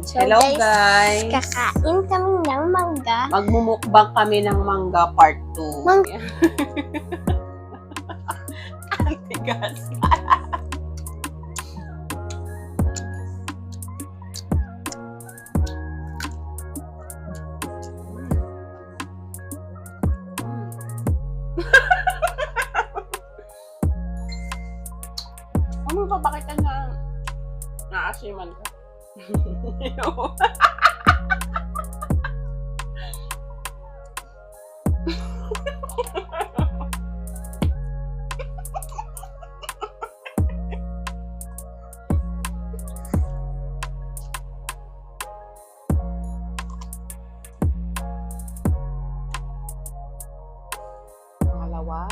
So, hello guys! Kakain kami ng mangga. Magmumukbang kami ng mangga part 2. Ang tigas. Ano ba bakit ka na naasiman ka? Pangalawa.